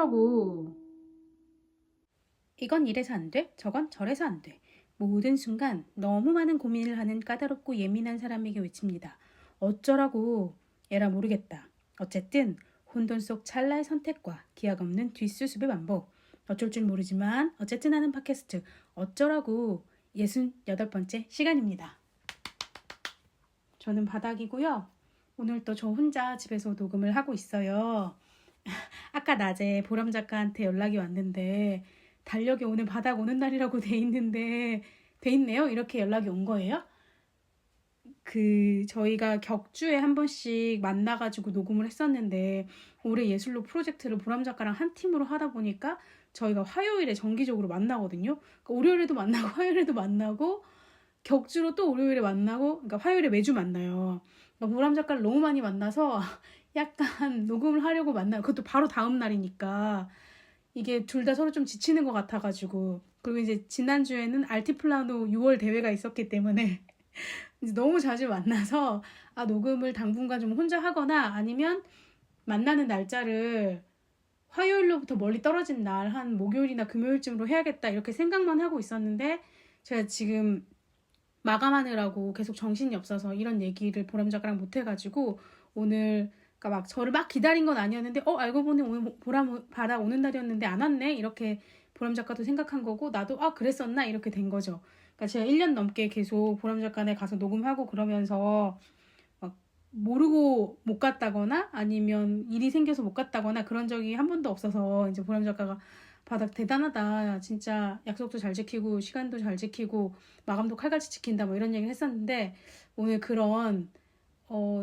어쩌라고. 이건 이래서 안 돼, 저건 저래서 안 돼. 모든 순간 너무 많은 고민을 하는 까다롭고 예민한 사람에게 외칩니다. 어쩌라고. 에라 모르겠다. 어쨌든 혼돈 속 찰나의 선택과 기약 없는 뒷수습의 반복. 어쩔 줄 모르지만 어쨌든 하는 팟캐스트 어쩌라고 68번째 시간입니다. 저는 바닥이고요. 오늘 또 저 혼자 집에서 녹음을 하고 있어요. 아까 낮에 보람 작가한테 연락이 왔는데 달력에 오늘 바닥 오는 날이라고 돼 있네요. 이렇게 연락이 온 거예요. 저희가 격주에 한 번씩 만나가지고 녹음을 했었는데 올해 예술로 프로젝트를 보람 작가랑 한 팀으로 하다 보니까 저희가 화요일에 정기적으로 만나거든요. 그러니까 월요일에도 만나고 화요일에도 만나고 격주로 또 월요일에 만나고, 그러니까 화요일에 매주 만나요. 그러니까 보람 작가를 너무 많이 만나서 약간 녹음을 하려고 만나요. 그것도 바로 다음 날이니까 이게 둘 다 서로 좀 지치는 것 같아가지고. 그리고 이제 지난주에는 알티플라노 6월 대회가 있었기 때문에 이제 너무 자주 만나서 녹음을 당분간 좀 혼자 하거나 아니면 만나는 날짜를 화요일로부터 멀리 떨어진 날 한 목요일이나 금요일쯤으로 해야겠다 이렇게 생각만 하고 있었는데 제가 지금 마감하느라고 계속 정신이 없어서 이런 얘기를 보람 작가랑 못 해가지고 오늘 그러니까 막 저를 막 기다린 건 아니었는데 알고 보니 오늘 보람 바다 오는 날이었는데 안 왔네 이렇게 보람 작가도 생각한 거고 나도 그랬었나 이렇게 된 거죠. 그러니까 제가 1년 넘게 계속 보람 작가네 가서 녹음하고 그러면서 막 모르고 못 갔다거나 아니면 일이 생겨서 못 갔다거나 그런 적이 한 번도 없어서 이제 보람 작가가 바닥 대단하다. 진짜 약속도 잘 지키고 시간도 잘 지키고 마감도 칼같이 지킨다 뭐 이런 얘기를 했었는데 오늘 그런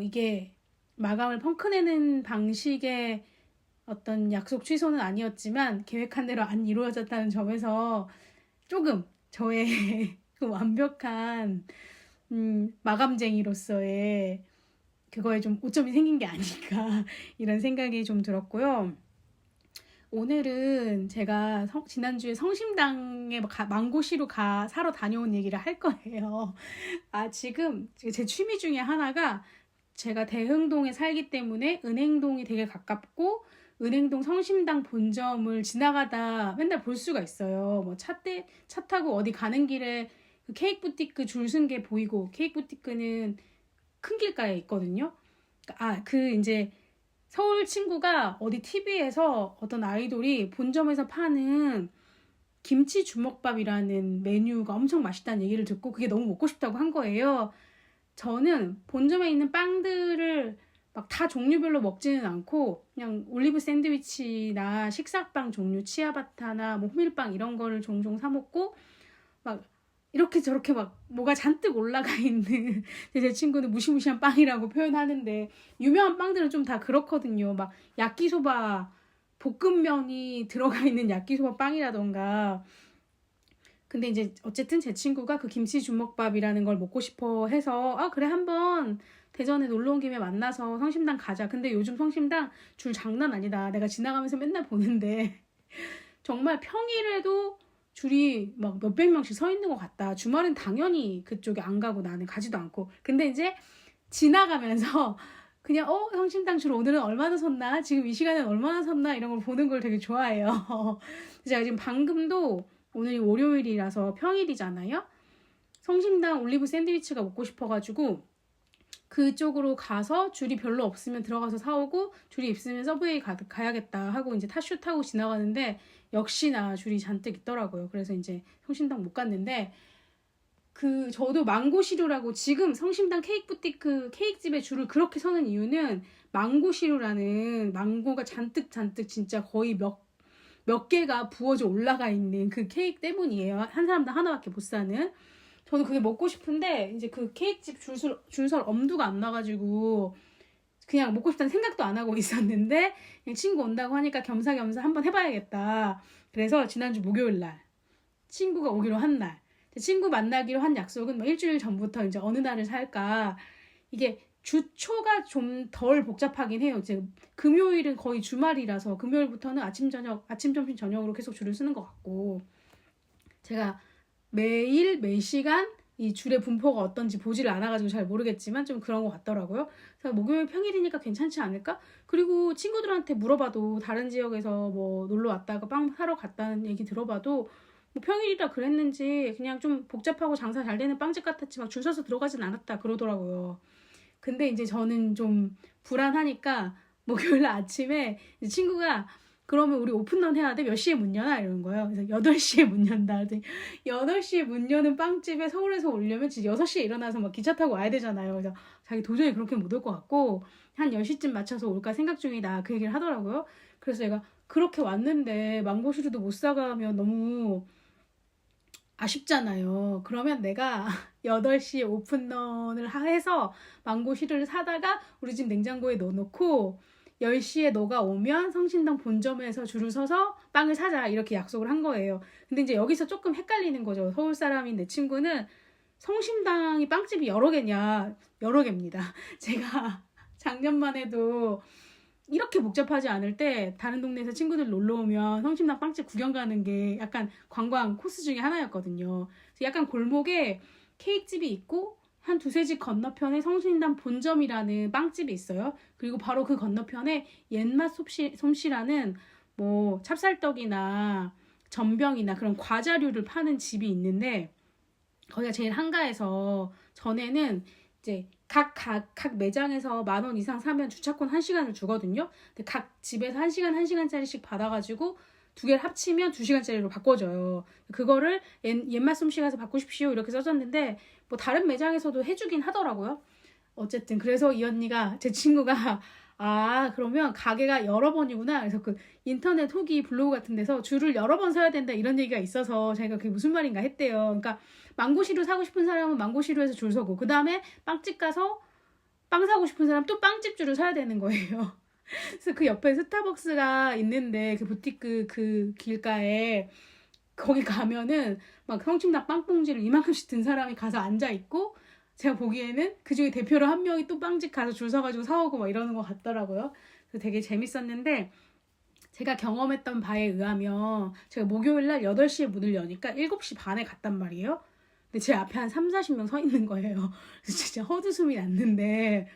이게 마감을 펑크내는 방식의 어떤 약속 취소는 아니었지만 계획한 대로 안 이루어졌다는 점에서 조금 저의 그 완벽한 마감쟁이로서의 그거에 좀 오점이 생긴 게 아닐까 이런 생각이 좀 들었고요. 오늘은 제가 지난주에 성심당에 망고시루 사러 다녀온 얘기를 할 거예요. 지금 제 취미 중에 하나가 제가 대흥동에 살기 때문에 은행동이 되게 가깝고 은행동 성심당 본점을 지나가다 맨날 볼 수가 있어요. 뭐 차 타고 어디 가는 길에 그 케이크 부티크 줄 쓴 게 보이고 케이크 부티크는 큰 길가에 있거든요. 이제 서울 친구가 어디 TV에서 어떤 아이돌이 본점에서 파는 김치 주먹밥이라는 메뉴가 엄청 맛있다는 얘기를 듣고 그게 너무 먹고 싶다고 한 거예요. 저는 본점에 있는 빵들을 막 다 종류별로 먹지는 않고 그냥 올리브 샌드위치나 식사빵 종류, 치아바타나 뭐 호밀빵 이런 거를 종종 사 먹고 막 이렇게 저렇게 막 뭐가 잔뜩 올라가 있는 제 친구는 무시무시한 빵이라고 표현하는데 유명한 빵들은 좀 다 그렇거든요. 막 야끼소바 볶음면이 들어가 있는 야끼소바 빵이라던가. 근데 이제 어쨌든 제 친구가 그 김치 주먹밥이라는 걸 먹고 싶어 해서 그래 한번 대전에 놀러 온 김에 만나서 성심당 가자. 근데 요즘 성심당 줄 장난 아니다. 내가 지나가면서 맨날 보는데 정말 평일에도 줄이 막 몇백 명씩 서 있는 것 같다. 주말은 당연히 그쪽에 안 가고 나는 가지도 않고. 근데 이제 지나가면서 그냥 성심당 줄 오늘은 얼마나 섰나? 지금 이 시간엔 얼마나 섰나? 이런 걸 보는 걸 되게 좋아해요. 제가 지금 방금도 오늘이 월요일이라서 평일이잖아요. 성심당 올리브 샌드위치가 먹고 싶어가지고 그쪽으로 가서 줄이 별로 없으면 들어가서 사오고 줄이 있으면 서브웨이 가야겠다 하고 이제 타슈 타고 지나가는데 역시나 줄이 잔뜩 있더라고요. 그래서 이제 성심당 못 갔는데 저도 망고시루라고 지금 성심당 케이크 부티크 케이크집에 줄을 그렇게 서는 이유는 망고시루라는 망고가 잔뜩 진짜 거의 몇 개가 부어져 올라가 있는 그 케이크 때문이에요. 한 사람당 하나밖에 못 사는. 저는 그게 먹고 싶은데 이제 그 케이크집 줄설 엄두가 안 나가지고 그냥 먹고 싶다는 생각도 안 하고 있었는데 그냥 친구 온다고 하니까 겸사겸사 한번 해봐야겠다. 그래서 지난주 목요일 날 친구가 오기로 한 날 친구 만나기로 한 약속은 뭐 일주일 전부터 이제 어느 날을 살까. 이게 주초가 좀 덜 복잡하긴 해요. 이제 금요일은 거의 주말이라서 금요일부터는 아침, 점심, 저녁으로 계속 줄을 쓰는 것 같고 제가 매일, 매시간 이 줄의 분포가 어떤지 보지를 않아가지고 잘 모르겠지만 좀 그런 것 같더라고요. 그래서 목요일 평일이니까 괜찮지 않을까? 그리고 친구들한테 물어봐도 다른 지역에서 뭐 놀러 왔다가 빵 사러 갔다는 얘기 들어봐도 뭐 평일이라 그랬는지 그냥 좀 복잡하고 장사 잘 되는 빵집 같았지 막 줄 서서 들어가진 않았다 그러더라고요. 근데 이제 저는 좀 불안하니까 목요일 아침에 친구가 그러면 우리 오픈런 해야 돼? 몇 시에 문 여나? 이러는 거예요. 그래서 8시에 문 연다. 8시에 문 여는 빵집에 서울에서 오려면 진짜 6시에 일어나서 막 기차 타고 와야 되잖아요. 그래서 자기 도저히 그렇게 못 올 것 같고 한 10시쯤 맞춰서 올까 생각 중이다. 그 얘기를 하더라고요. 그래서 제가 그렇게 왔는데 망고슈르도 못 사가면 너무 아쉽잖아요. 그러면 내가 8시에 오픈런을 해서 망고시를 사다가 우리 집 냉장고에 넣어놓고 10시에 너가 오면 성심당 본점에서 줄을 서서 빵을 사자 이렇게 약속을 한 거예요. 근데 이제 여기서 조금 헷갈리는 거죠. 서울 사람인 내 친구는 성심당이 빵집이 여러 개냐? 여러 개입니다. 제가 작년만 해도 이렇게 복잡하지 않을 때 다른 동네에서 친구들 놀러 오면 성심당 빵집 구경 가는 게 약간 관광 코스 중에 하나였거든요. 그래서 약간 골목에 케이크집이 있고 한 두세 집 건너편에 성심당 본점이라는 빵집이 있어요. 그리고 바로 그 건너편에 옛맛 솜씨라는 뭐 찹쌀떡이나 전병이나 그런 과자류를 파는 집이 있는데 거기가 제일 한가해서 전에는 이제 각 매장에서 10,000원 이상 사면 주차권 1시간을 주거든요. 근데 각 집에서 1시간 1시간짜리씩 받아가지고 두 개를 합치면 2시간짜리로 바꿔줘요. 그거를 옛맛 솜씨 가서 바꾸십시오 이렇게 써졌는데 뭐 다른 매장에서도 해주긴 하더라고요. 어쨌든 그래서 이 언니가 제 친구가 아 그러면 가게가 여러 번이구나. 그래서 그 인터넷 후기 블로그 같은 데서 줄을 여러 번 서야 된다 이런 얘기가 있어서 자기가 그게 무슨 말인가 했대요. 그러니까 망고시루 사고 싶은 사람은 망고시루에서 줄 서고 그 다음에 빵집 가서 빵 사고 싶은 사람 또 빵집 줄을 서야 되는 거예요. 그래서 그 옆에 스타벅스가 있는데 그 부티크 그 길가에 거기 가면은 막 성심당 빵봉지를 이만큼씩 든 사람이 가서 앉아 있고 제가 보기에는 그 중에 대표로 한 명이 또 빵집 가서 줄 서가지고 사오고 막 이러는 것 같더라고요. 그래서 되게 재밌었는데 제가 경험했던 바에 의하면 제가 목요일날 8시에 문을 여니까 7시 반에 갔단 말이에요. 근데 제 앞에 한 30-40명 서 있는 거예요. 그래서 진짜 헛웃음이 났는데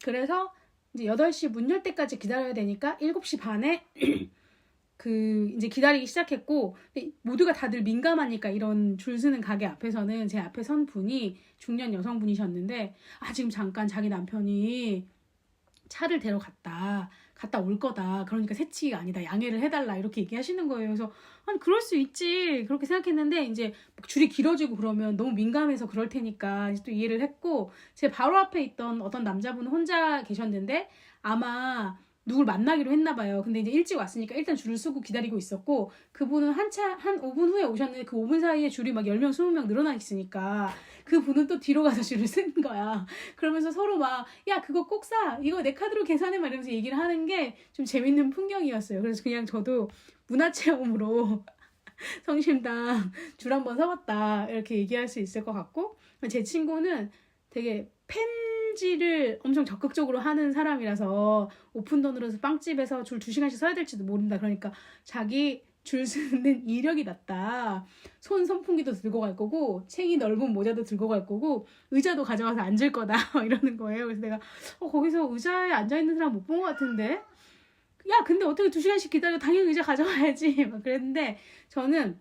그래서 이제 8시 문 열 때까지 기다려야 되니까 7시 반에 그 이제 기다리기 시작했고 모두가 다들 민감하니까 이런 줄 서는 가게 앞에서는 제 앞에 선 분이 중년 여성분이셨는데 아 지금 잠깐 자기 남편이 차를 데려갔다 올 거다 그러니까 새치기가 아니다 양해를 해달라 이렇게 얘기하시는 거예요. 그래서 아니 그럴 수 있지 그렇게 생각했는데 이제 줄이 길어지고 그러면 너무 민감해서 그럴 테니까 또 이해를 했고 제 바로 앞에 있던 어떤 남자분은 혼자 계셨는데 아마 누굴 만나기로 했나 봐요. 근데 이제 일찍 왔으니까 일단 줄을 서고 기다리고 있었고 그분은 한 5분 후에 오셨는데 그 5분 사이에 줄이 막 10명, 20명 늘어나 있으니까 그분은 또 뒤로 가서 줄을 쓴 거야. 그러면서 서로 막 야 그거 꼭 사. 이거 내 카드로 계산해 막 이러면서 얘기를 하는 게 좀 재밌는 풍경이었어요. 그래서 그냥 저도 문화체험으로 성심당 줄 한번 서봤다 이렇게 얘기할 수 있을 것 같고 제 친구는 되게 펜지를 엄청 적극적으로 하는 사람이라서 오픈런으로서 빵집에서 줄 2시간씩 서야 될지도 모른다. 그러니까 자기 줄 서는 이력이 낮다. 손 선풍기도 들고 갈 거고 챙이 넓은 모자도 들고 갈 거고 의자도 가져가서 앉을 거다 이러는 거예요. 그래서 내가 거기서 의자에 앉아있는 사람 못 본 것 같은데 야 근데 어떻게 2시간씩 기다려 당연히 의자 가져가야지 막 그랬는데 저는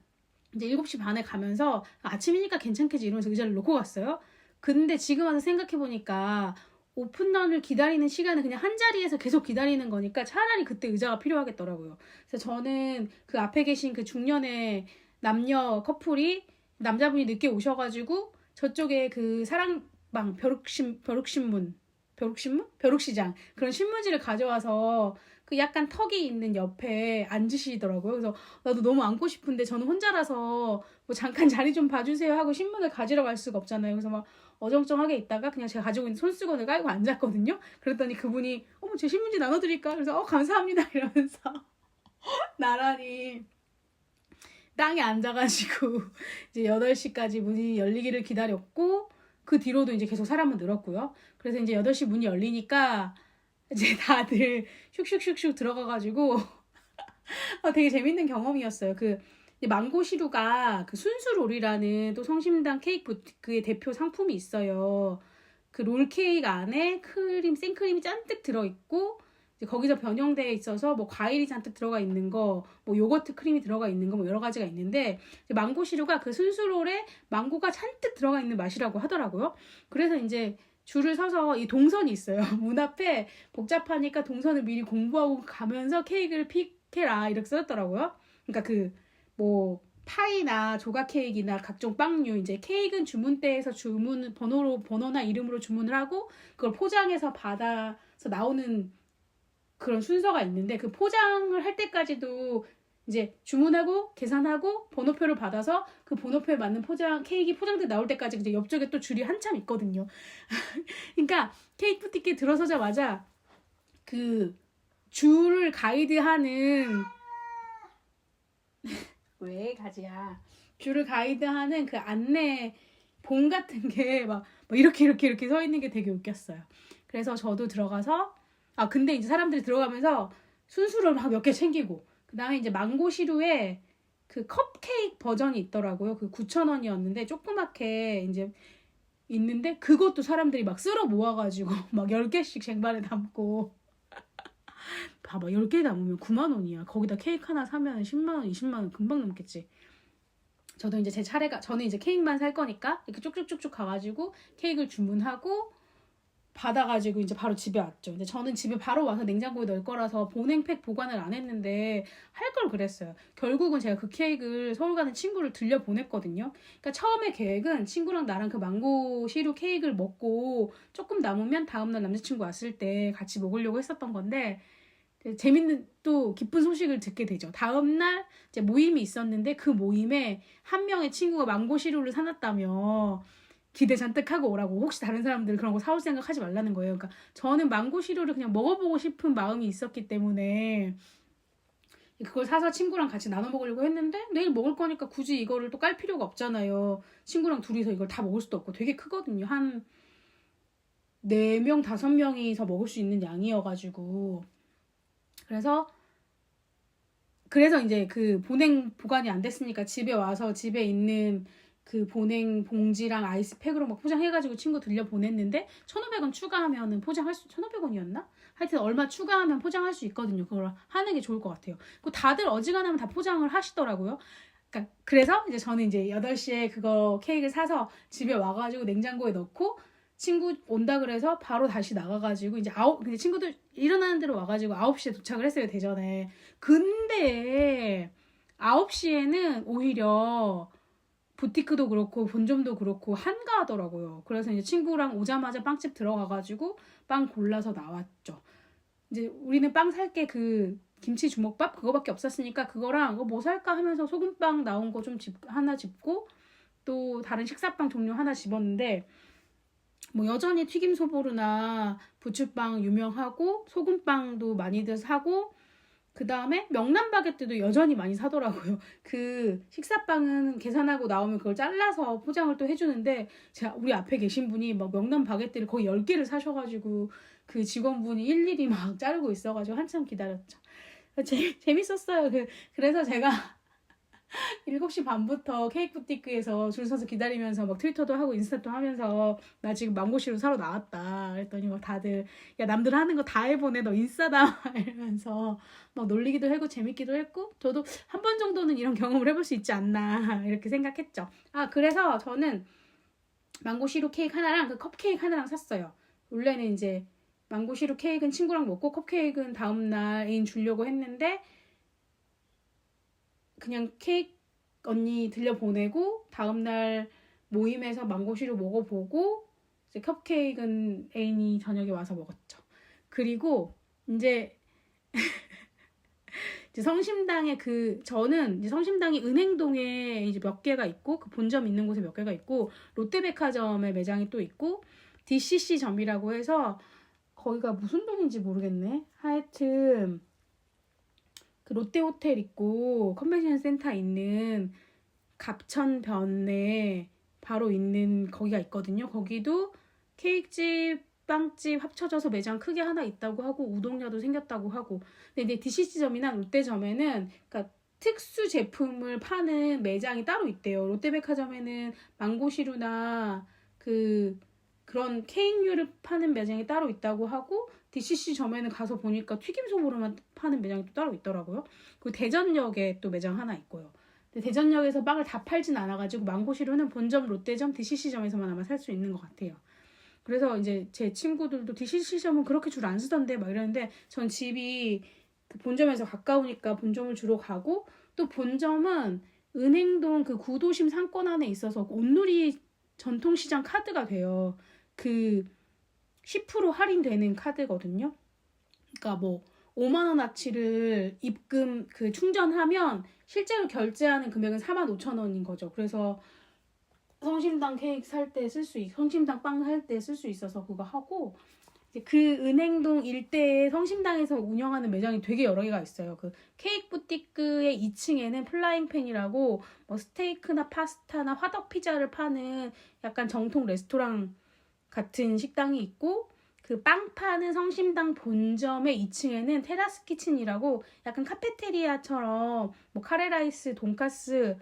이제 7시 반에 가면서 아침이니까 괜찮겠지 이러면서 의자를 놓고 갔어요. 근데 지금 와서 생각해보니까 오픈런을 기다리는 시간은 그냥 한 자리에서 계속 기다리는 거니까 차라리 그때 의자가 필요하겠더라고요. 그래서 저는 그 앞에 계신 그 중년의 남녀 커플이 남자분이 늦게 오셔가지고 저쪽에 그 사랑방 벼룩시장 그런 신문지를 가져와서 그 약간 턱이 있는 옆에 앉으시더라고요. 그래서 나도 너무 앉고 싶은데 저는 혼자라서 뭐 잠깐 자리 좀 봐주세요 하고 신문을 가지러 갈 수가 없잖아요. 그래서 막 어정쩡하게 있다가 그냥 제가 가지고 있는 손수건을 깔고 앉았거든요. 그랬더니 그분이 어머 제 신문지 나눠드릴까? 그래서 감사합니다 이러면서 나란히 땅에 앉아가지고 이제 8시까지 문이 열리기를 기다렸고 그 뒤로도 이제 계속 사람은 늘었고요. 그래서 이제 8시 문이 열리니까 이제 다들 슉슉슉슉 들어가가지고 되게 재밌는 경험이었어요. 그 망고시루가 그 순수롤이라는 또 성심당 케이크 부티크의 대표 상품이 있어요. 그 롤케이크 안에 생크림이 잔뜩 들어있고, 이제 거기서 변형되어 있어서 뭐 과일이 잔뜩 들어가 있는 거, 뭐 요거트 크림이 들어가 있는 거, 뭐 여러 가지가 있는데, 망고시루가 그 순수롤에 망고가 잔뜩 들어가 있는 맛이라고 하더라고요. 그래서 이제 줄을 서서 이 동선이 있어요. 문 앞에 복잡하니까 동선을 미리 공부하고 가면서 케이크를 픽해라 이렇게 써졌더라고요. 그러니까 뭐 파이나 조각 케이크나 각종 빵류, 이제 케이크는 주문대에서 번호나 이름으로 주문을 하고 그걸 포장해서 받아서 나오는 그런 순서가 있는데, 그 포장을 할 때까지도 이제 주문하고 계산하고 번호표를 받아서 그 번호표에 맞는 케이크 포장돼 나올 때까지 이제 옆쪽에 또 줄이 한참 있거든요. 그러니까 케이크 부티크에 들어서자마자 그 줄을 가이드하는 왜 가지야? 줄을 가이드하는 그 안내 봉 같은 게 막 이렇게 서 있는 게 되게 웃겼어요. 그래서 저도 들어가서 근데 이제 사람들이 들어가면서 순수를 막 몇 개 챙기고, 그 다음에 이제 망고시루에 그 컵케이크 버전이 있더라고요. 그 9,000원이었는데 조그맣게 이제 있는데 그것도 사람들이 막 쓸어 모아가지고 막 10개씩 쟁반에 담고 봐봐, 10개 담으면 9만 원이야. 거기다 케이크 하나 사면 10만 원, 20만 원 금방 넘겠지. 저도 이제 저는 이제 케이크만 살 거니까 이렇게 쭉쭉쭉쭉 가가지고 케이크를 주문하고 받아가지고 이제 바로 집에 왔죠. 근데 저는 집에 바로 와서 냉장고에 넣을 거라서 보냉팩 보관을 안 했는데 할 걸 그랬어요. 결국은 제가 그 케이크를 서울 가는 친구를 들려 보냈거든요. 그러니까 처음에 계획은 친구랑 나랑 그 망고 시루 케이크를 먹고 조금 남으면 다음날 남자친구 왔을 때 같이 먹으려고 했었던 건데, 재밌는 또 기쁜 소식을 듣게 되죠. 다음날 이제 모임이 있었는데 그 모임에 한 명의 친구가 망고 시루를 사놨다며 기대 잔뜩 하고 오라고, 혹시 다른 사람들 그런 거 사올 생각 하지 말라는 거예요. 그러니까 저는 망고 시루를 그냥 먹어보고 싶은 마음이 있었기 때문에 그걸 사서 친구랑 같이 나눠 먹으려고 했는데, 내일 먹을 거니까 굳이 이거를 또 깔 필요가 없잖아요. 친구랑 둘이서 이걸 다 먹을 수도 없고 되게 크거든요. 한 4명, 5명이서 먹을 수 있는 양이어가지고. 그래서 이제 그 보냉 보관이 안 됐으니까 집에 와서 집에 있는 그 보냉 봉지랑 아이스팩으로 막 포장해가지고 친구 들려 보냈는데 1,500원 추가하면은 1,500원이었나? 하여튼 얼마 추가하면 포장할 수 있거든요. 그걸 하는 게 좋을 것 같아요. 그 다들 어지간하면 다 포장을 하시더라고요. 그래서 이제 저는 이제 8시에 그거 케이크를 사서 집에 와가지고 냉장고에 넣고, 친구 온다 그래서 바로 다시 나가가지고 이제 근데 친구들 일어나는 대로 와가지고 9시에 도착을 했어요, 대전에. 근데 9시에는 오히려 부티크도 그렇고 본점도 그렇고 한가하더라고요. 그래서 이제 친구랑 오자마자 빵집 들어가가지고 빵 골라서 나왔죠. 이제 우리는 빵 살 게 그 김치 주먹밥 그거밖에 없었으니까 그거랑 뭐 살까 하면서 소금빵 나온 거 좀 하나 집고, 또 다른 식사빵 종류 하나 집었는데, 뭐 여전히 튀김 소보루나 부추빵 유명하고 소금빵도 많이들 사고, 그 다음에 명란 바게트도 여전히 많이 사더라고요. 그 식사빵은 계산하고 나오면 그걸 잘라서 포장을 또 해주는데, 우리 앞에 계신 분이 막 명란 바게트를 거의 10개를 사셔가지고 그 직원분이 일일이 막 자르고 있어가지고 한참 기다렸죠. 재밌었어요. 그래서 제가 7시 반부터 케이크 부티크에서 줄 서서 기다리면서 막 트위터도 하고 인스타도 하면서 나 지금 망고시루 사러 나왔다 그랬더니 막 다들 야 남들 하는 거 다 해보네 너 인싸다 이러면서 막 놀리기도 하고 재밌기도 했고, 저도 한 번 정도는 이런 경험을 해볼 수 있지 않나 이렇게 생각했죠. 그래서 저는 망고시루 케이크 하나랑 그 컵케이크 하나랑 샀어요. 원래는 이제 망고시루 케이크는 친구랑 먹고 컵케이크는 다음날 애인 주려고 했는데, 그냥 케이크 언니 들려보내고 다음날 모임에서 망고시루 먹어보고 이제 컵케이크는 애인이 저녁에 와서 먹었죠. 그리고 이제 성심당에 저는 이제 성심당이 은행동에 이제 몇 개가 있고, 그 본점 있는 곳에 몇 개가 있고, 롯데백화점에 매장이 또 있고, DCC점이라고 해서 거기가 무슨 동인지 모르겠네. 하여튼 그 롯데호텔 있고 컨벤션 센터 있는 갑천변에 바로 있는 거기가 있거든요. 거기도 케이크집, 빵집 합쳐져서 매장 크게 하나 있다고 하고 우동야도 생겼다고 하고. 근데 DCC점이나 롯데점에는 그러니까 특수 제품을 파는 매장이 따로 있대요. 롯데백화점에는 망고시루나 그런 케이크류를 파는 매장이 따로 있다고 하고, DCC점에는 가서 보니까 튀김소보로만 파는 매장이 또 따로 있더라고요. 그리고 대전역에 또 매장 하나 있고요. 근데 대전역에서 빵을 다 팔진 않아가지고 망고시루는 본점, 롯데점, DCC점에서만 아마 살 수 있는 것 같아요. 그래서 이제 제 친구들도 DCC점은 그렇게 줄 안 쓰던데 막 이러는데, 전 집이 그 본점에서 가까우니까 본점을 주로 가고, 또 본점은 은행동 그 구도심 상권 안에 있어서 온누리 전통시장 카드가 돼요. 그 10% 할인되는 카드거든요. 그러니까 뭐 5만 원어치를 입금 그 충전하면 실제로 결제하는 금액은 45,000원인 거죠. 그래서 성심당 케이크 살 때 성심당 빵 살 때 쓸 수 있어서 그거 하고, 그 은행동 일대에 성심당에서 운영하는 매장이 되게 여러 개가 있어요. 그 케이크 부티크의 2층에는 플라잉팬이라고 뭐 스테이크나 파스타나 화덕 피자를 파는 약간 정통 레스토랑 같은 식당이 있고, 그 빵 파는 성심당 본점의 2층에는 테라스 키친이라고 약간 카페테리아처럼 뭐 카레라이스, 돈가스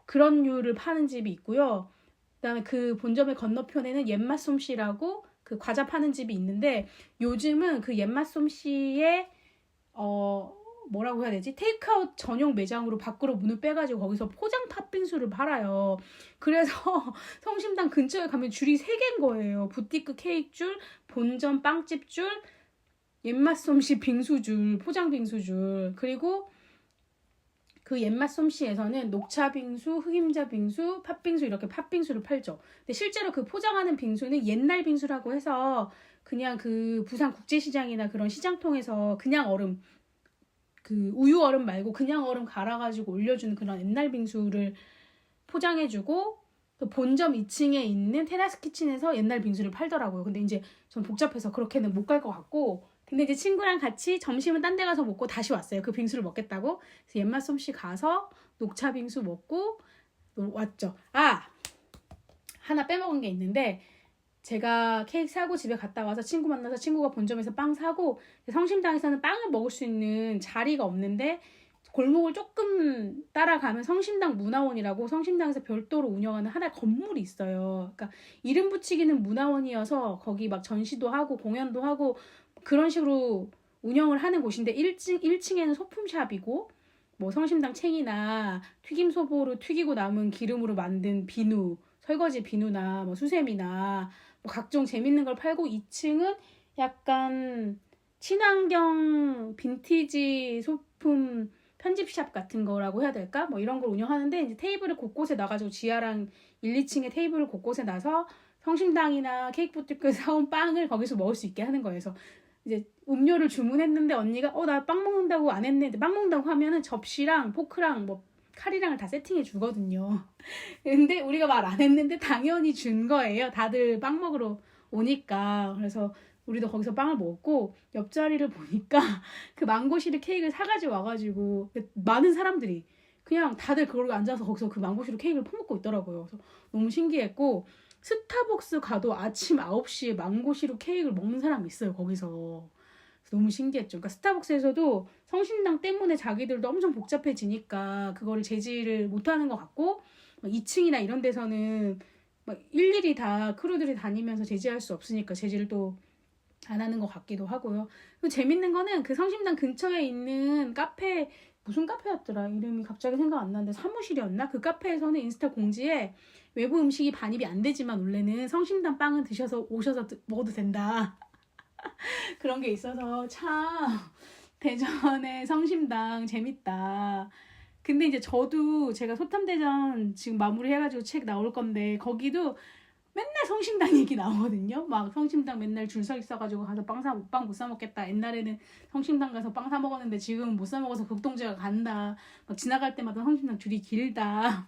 그런 류를 파는 집이 있고요. 그다음에 그 본점의 건너편에는 옛맛솜씨라고 그 과자 파는 집이 있는데, 요즘은 그 옛맛솜씨의 뭐라고 해야 되지? 테이크아웃 전용 매장으로 밖으로 문을 빼가지고 거기서 포장 팥빙수를 팔아요. 그래서 성심당 근처에 가면 줄이 3개인 거예요. 부티크 케이크 줄, 본점 빵집 줄, 옛맛솜씨 빙수 줄, 포장 빙수 줄. 그리고 그 옛맛솜씨에서는 녹차 빙수, 흑임자 빙수, 팥빙수 이렇게 팥빙수를 팔죠. 근데 실제로 그 포장하는 빙수는 옛날 빙수라고 해서 그냥 그 부산 국제시장이나 그런 시장통에서 그냥 얼음, 그 우유 얼음 말고 그냥 얼음 갈아가지고 올려주는 그런 옛날 빙수를 포장해주고, 또 본점 2층에 있는 테라스 키친에서 옛날 빙수를 팔더라고요. 근데 이제 전 복잡해서 그렇게는 못 갈 것 같고, 근데 이제 친구랑 같이 점심은 딴 데 가서 먹고 다시 왔어요. 그 빙수를 먹겠다고. 그래서 옛맛솜씨 가서 녹차 빙수 먹고 왔죠. 하나 빼먹은 게 있는데, 제가 케이크 사고 집에 갔다 와서 친구 만나서 친구가 본점에서 빵 사고, 성심당에서는 빵을 먹을 수 있는 자리가 없는데 골목을 조금 따라가면 성심당 문화원이라고 성심당에서 별도로 운영하는 하나의 건물이 있어요. 그러니까 이름 붙이기는 문화원이어서 거기 막 전시도 하고 공연도 하고 그런 식으로 운영을 하는 곳인데, 1층에는 소품샵이고 뭐 성심당 챙이나 튀김소보로 튀기고 남은 기름으로 만든 비누, 설거지 비누나 뭐 수세미나 뭐 각종 재밌는 걸 팔고, 2층은 약간 친환경 빈티지 소품 편집샵 같은 거라고 해야 될까? 뭐 이런 걸 운영하는데, 이제 테이블을 곳곳에 놔가지고 지하랑 1, 2층에 테이블을 곳곳에 놔서 성심당이나 케이크 부티크에서 사온 빵을 거기서 먹을 수 있게 하는 거예요. 그래서 이제 음료를 주문했는데 언니가 나 빵 먹는다고 안 했는데, 빵 먹는다고 하면은 접시랑 포크랑 뭐 칼이랑을 다 세팅해 주거든요. 근데 우리가 말 안 했는데 당연히 준 거예요. 다들 빵 먹으러 오니까. 그래서 우리도 거기서 빵을 먹고, 옆자리를 보니까 그 망고시루 케이크를 사가지고 와가지고 많은 사람들이 그냥 다들 그걸로 앉아서 거기서 그 망고시루 케이크를 퍼먹고 있더라고요. 그래서 너무 신기했고, 스타벅스 가도 아침 9시에 망고시루 케이크를 먹는 사람이 있어요, 거기서. 너무 신기했죠. 그러니까 스타벅스에서도 성심당 때문에 자기들도 엄청 복잡해지니까 그거를 제지를 못하는 것 같고, 2층이나 이런 데서는 막 일일이 다 크루들이 다니면서 제지할 수 없으니까 제지를 또 안 하는 것 같기도 하고요. 또 재밌는 거는 그 성심당 근처에 있는 카페, 무슨 카페였더라? 이름이 갑자기 생각 안 나는데, 사무실이었나? 그 카페에서는 인스타 공지에 외부 음식이 반입이 안 되지만 원래는 성심당 빵은 드셔서 오셔서 먹어도 된다. 그런 게 있어서 참 대전의 성심당 재밌다. 근데 이제 저도 제가 소탐대전 지금 마무리해가지고 책 나올 건데, 거기도 맨날 성심당 얘기 나오거든요. 막 성심당 맨날 줄 서 있어가지고 가서 빵 못 사 먹겠다. 옛날에는 성심당 가서 빵 사 먹었는데 지금은 못 사 먹어서 극동제가 간다. 막 지나갈 때마다 성심당 줄이 길다.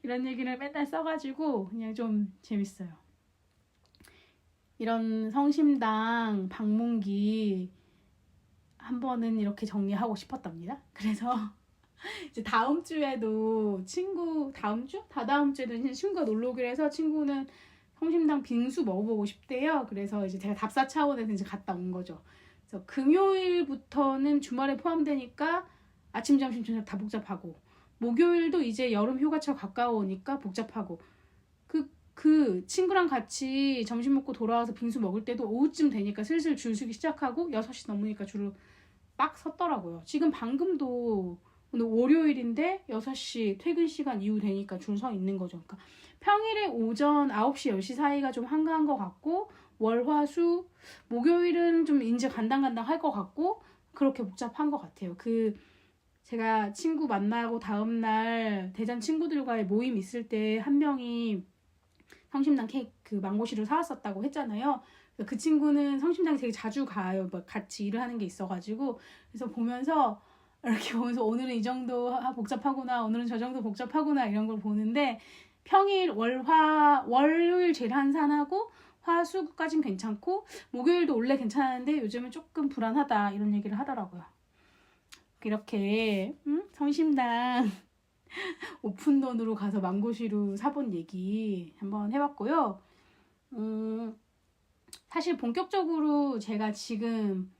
이런 얘기를 맨날 써가지고 그냥 좀 재밌어요. 이런 성심당 방문기 한 번은 이렇게 정리하고 싶었답니다. 그래서 이제 다음 주에도 다음 주? 다다음 주에도 친구가 놀러 오기로 해서, 친구는 성심당 빙수 먹어보고 싶대요. 그래서 이제 제가 답사 차원에서 이제 갔다 온 거죠. 그래서 금요일부터는 주말에 포함되니까 아침, 점심, 저녁 다 복잡하고 목요일도 이제 여름 휴가철 가까우니까 복잡하고 그 친구랑 같이 점심 먹고 돌아와서 빙수 먹을 때도 오후쯤 되니까 슬슬 줄 서기 시작하고 6시 넘으니까 줄을 빡 섰더라고요. 지금 방금도 오늘 월요일인데 6시 퇴근 시간 이후 되니까 줄 서 있는 거죠. 그러니까 평일에 오전 9시, 10시 사이가 좀 한가한 것 같고 월, 화, 수, 목요일은 좀 이제 간당간당 할 것 같고 그렇게 복잡한 것 같아요. 제가 친구 만나고 다음날 대전 친구들과의 모임 있을 때 한 명이 성심당 케이크 그 망고시를 사왔었다고 했잖아요. 그 친구는 성심당 되게 자주 가요. 뭐 같이 일을 하는 게 있어가지고 그래서 이렇게 보면서 오늘은 이 정도 복잡하구나, 오늘은 저 정도 복잡하구나 이런 걸 보는데 평일, 월요일 제일 한산하고 화수까진 괜찮고 목요일도 원래 괜찮았는데 요즘은 조금 불안하다 이런 얘기를 하더라고요. 이렇게 성심당 오픈런으로 가서 망고시루 사본 얘기 한번 해봤고요. 사실 본격적으로 제가 지금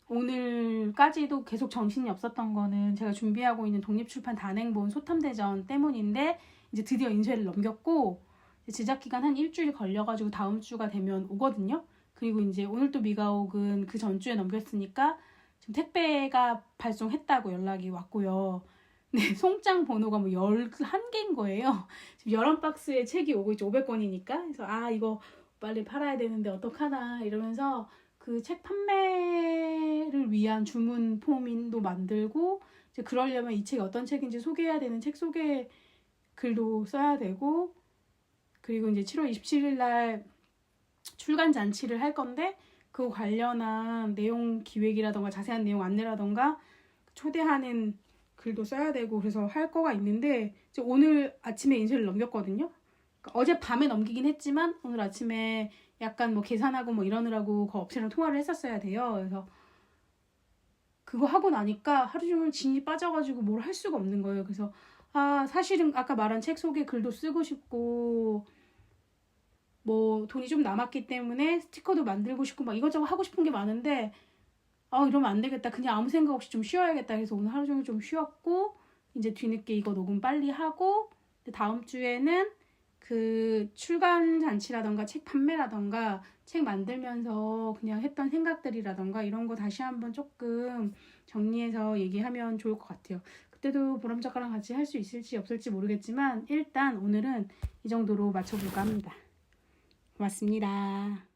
오늘까지도 계속 정신이 없었던 거는 제가 준비하고 있는 독립출판 단행본 소탐대전 때문인데 이제 드디어 인쇄를 넘겼고 제작기간 한 일주일 걸려가지고 다음 주가 되면 오거든요. 그리고 이제 오늘 또 미가옥은 그 전주에 넘겼으니까 지금 택배가 발송했다고 연락이 왔고요. 네, 송장 번호가 뭐 11개인 거예요. 지금 11박스에 책이 오고 있죠. 500권이니까. 그래서 이거 빨리 팔아야 되는데 어떡하나 이러면서 그 책 판매를 위한 주문 폼도 만들고 이제 그러려면 이 책이 어떤 책인지 소개해야 되는 책 소개 글도 써야 되고 그리고 이제 7월 27일 날 출간 잔치를 할 건데 그 관련한 내용 기획이라던가 자세한 내용 안내라던가 초대하는 글도 써야 되고 그래서 할 거가 있는데 이제 오늘 아침에 인쇄를 넘겼거든요. 그러니까 어제 밤에 넘기긴 했지만 오늘 아침에 약간 뭐 계산하고 뭐 이러느라고 그 업체랑 통화를 했었어야 돼요. 그래서 그거 하고 나니까 하루 종일 진이 빠져가지고 뭘 할 수가 없는 거예요. 그래서 사실은 아까 말한 책 소개 글도 쓰고 싶고 뭐 돈이 좀 남았기 때문에 스티커도 만들고 싶고 막 이것저것 하고 싶은 게 많은데 이러면 안 되겠다. 그냥 아무 생각 없이 좀 쉬어야겠다. 그래서 오늘 하루 종일 좀 쉬었고 이제 뒤늦게 이거 녹음 빨리 하고 다음 주에는 그 출간 잔치라던가 책 판매라던가 책 만들면서 그냥 했던 생각들이라던가 이런 거 다시 한번 조금 정리해서 얘기하면 좋을 것 같아요. 그때도 보람 작가랑 같이 할 수 있을지 없을지 모르겠지만 일단 오늘은 이 정도로 맞춰볼까 합니다. 고맙습니다.